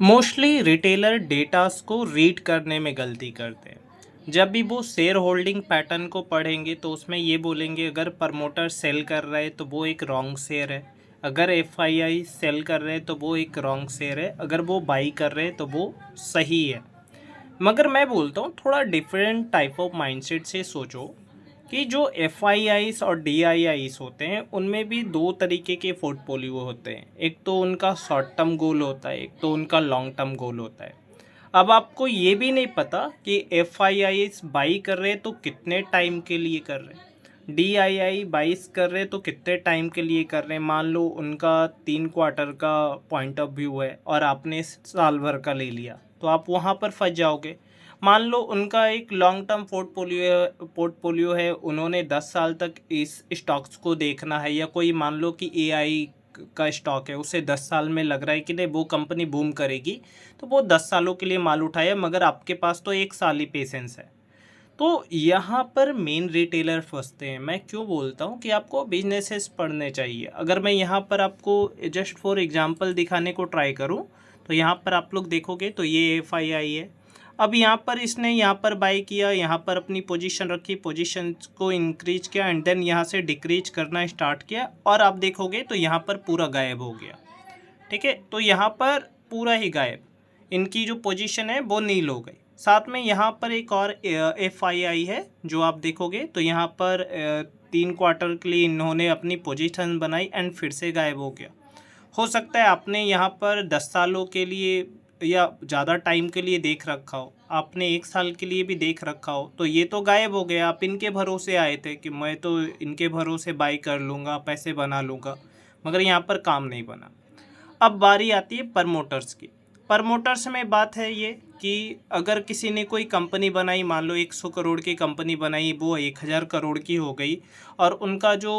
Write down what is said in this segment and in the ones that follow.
Mostly retailer datas को read करने में गलती करते हैं। जब भी वो शेयर होल्डिंग पैटर्न को पढ़ेंगे तो उसमें ये बोलेंगे अगर प्रमोटर सेल कर रहा है तो वो एक रॉन्ग शेयर है, अगर एफआईआई सेल कर रहे हैं तो वो एक रॉन्ग शेयर है, अगर वो बाई कर रहे हैं तो वो सही है। मगर मैं बोलता हूँ थोड़ा डिफरेंट टाइप ऑफ माइंडसेट से सोचो कि जो एफ आई आईज और डी आई आईज होते हैं उनमें भी दो तरीके के पोर्टफोलियो होते हैं। एक तो उनका शॉर्ट टर्म गोल होता है, एक तो उनका लॉन्ग टर्म गोल होता है। अब आपको ये भी नहीं पता कि एफ आई आईज बाई कर रहे हैं तो कितने टाइम के लिए कर रहे हैं, डी आई आई बाइस कर रहे हैं तो कितने टाइम के लिए कर रहे हैं। मान लो उनका 3 क्वार्टर का पॉइंट ऑफ व्यू है और आपने साल भर का ले लिया तो आप वहाँ पर फंस जाओगे। मान लो उनका एक लॉन्ग टर्म पोर्टफोलियो है, उन्होंने 10 साल तक इस स्टॉक्स को देखना है, या कोई मान लो कि एआई का स्टॉक है, उसे 10 साल में लग रहा है कि नहीं वो कंपनी बूम करेगी, तो वो 10 सालों के लिए माल उठाए, मगर आपके पास तो 1 साल ही पेशेंस है। तो यहाँ पर मेन रिटेलर फंसते हैं। मैं क्यों बोलता हूँ कि आपको बिजनेसेस पढ़ने चाहिए। अगर मैं यहाँ पर आपको जस्ट फॉर एग्जांपल दिखाने को ट्राई करूँ तो यहाँ पर आप लोग देखोगे तो ये एफ आई आई है। अब यहाँ पर इसने यहाँ पर बाय किया, यहाँ पर अपनी पोजीशन रखी, पोजीशन को इंक्रीज किया एंड देन यहाँ से डिक्रीज करना स्टार्ट किया, और आप देखोगे तो यहाँ पर पूरा गायब हो गया। ठीक है, तो यहाँ पर पूरा ही गायब, इनकी जो पोजीशन है वो नील हो गई। साथ में यहाँ पर एक और एफ आई आई है जो आप देखोगे तो यहाँ पर 3 क्वार्टर के लिए इन्होंने अपनी पोजीशन बनाई एंड फिर से गायब हो गया। हो सकता है आपने यहाँ पर 10 सालों के लिए या ज़्यादा टाइम के लिए देख रखा हो, आपने 1 साल के लिए भी देख रखा हो, तो ये तो गायब हो गया। आप इनके भरोसे आए थे कि मैं तो इनके भरोसे बाई कर लूँगा, पैसे बना लूँगा, मगर यहाँ पर काम नहीं बना। अब बारी आती है प्रमोटर्स की। प्रमोटर्स में बात है ये कि अगर किसी ने कोई कंपनी बनाई, मान लो 100 करोड़ की कंपनी बनाई, वो 1000 करोड़ की हो गई, और उनका जो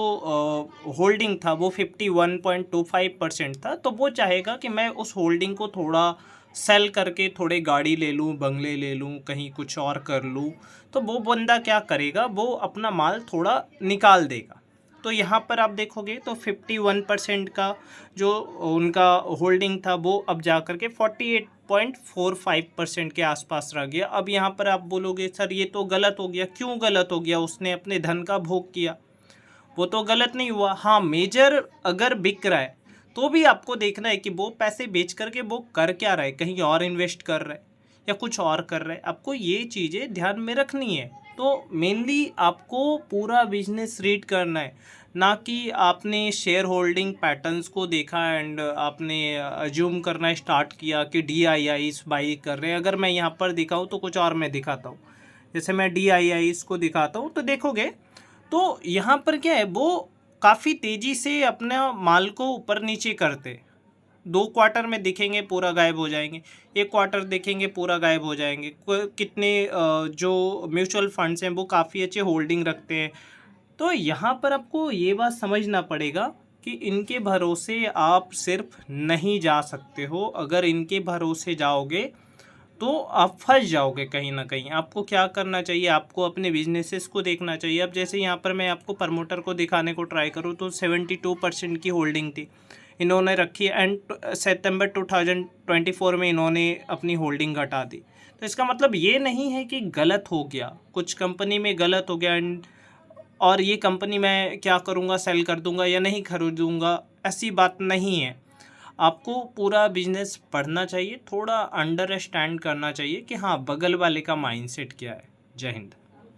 होल्डिंग था वो 51.25% था, तो वो चाहेगा कि मैं उस होल्डिंग को थोड़ा सेल करके थोड़े गाड़ी ले लूँ, बंगले ले लूँ, कहीं कुछ और कर लूँ। तो वो बंदा क्या करेगा, वो अपना माल थोड़ा निकाल देगा। तो यहाँ पर आप देखोगे तो 51% का जो उनका होल्डिंग था वो अब जा कर के 48.45% के आसपास रह गया। अब यहाँ पर आप बोलोगे सर ये तो गलत हो गया। क्यों गलत हो गया? उसने अपने धन का भोग किया, वो तो गलत नहीं हुआ। हाँ, मेजर अगर बिक रहा है तो भी आपको देखना है कि वो पैसे बेच करके वो कर क्या रहा है, कहीं और इन्वेस्ट कर रहा है या कुछ और कर रहा है। आपको ये चीज़ें ध्यान में रखनी है। तो मेनली आपको पूरा बिजनेस रीड करना है, ना कि आपने शेयर होल्डिंग पैटर्न्स को देखा एंड आपने अज्यूम करना स्टार्ट किया कि डी आई आईज बाई कर रहे हैं। अगर मैं यहाँ पर दिखाऊँ तो कुछ और मैं दिखाता हूँ, जैसे मैं डी आई आईज को दिखाता हूँ तो देखोगे तो यहाँ पर क्या है, वो काफ़ी तेज़ी से अपना माल को ऊपर नीचे करते। 2 क्वार्टर में दिखेंगे पूरा गायब हो जाएंगे, 1 क्वार्टर देखेंगे पूरा गायब हो जाएंगे। कितने जो म्यूचुअल फंड्स हैं वो काफ़ी अच्छे होल्डिंग रखते हैं। तो यहाँ पर आपको ये बात समझना पड़ेगा कि इनके भरोसे आप सिर्फ नहीं जा सकते हो। अगर इनके भरोसे जाओगे तो आप फंस जाओगे कहीं ना कहीं। आपको क्या करना चाहिए, आपको अपने बिजनेसेस को देखना चाहिए। अब जैसे यहाँ पर मैं आपको प्रमोटर को दिखाने को ट्राई करूँ तो 72% की होल्डिंग थी इन्होंने रखी एंड सितंबर 2024 में इन्होंने अपनी होल्डिंग घटा दी। तो इसका मतलब ये नहीं है कि गलत हो गया, कुछ कंपनी में गलत हो गया एंड और ये कंपनी मैं क्या करूँगा, सेल कर दूँगा या नहीं खरीदूँगा, ऐसी बात नहीं है। आपको पूरा बिजनेस पढ़ना चाहिए, थोड़ा अंडरस्टैंड करना चाहिए कि हाँ बगल वाले का माइंडसेट क्या है। जय हिंद।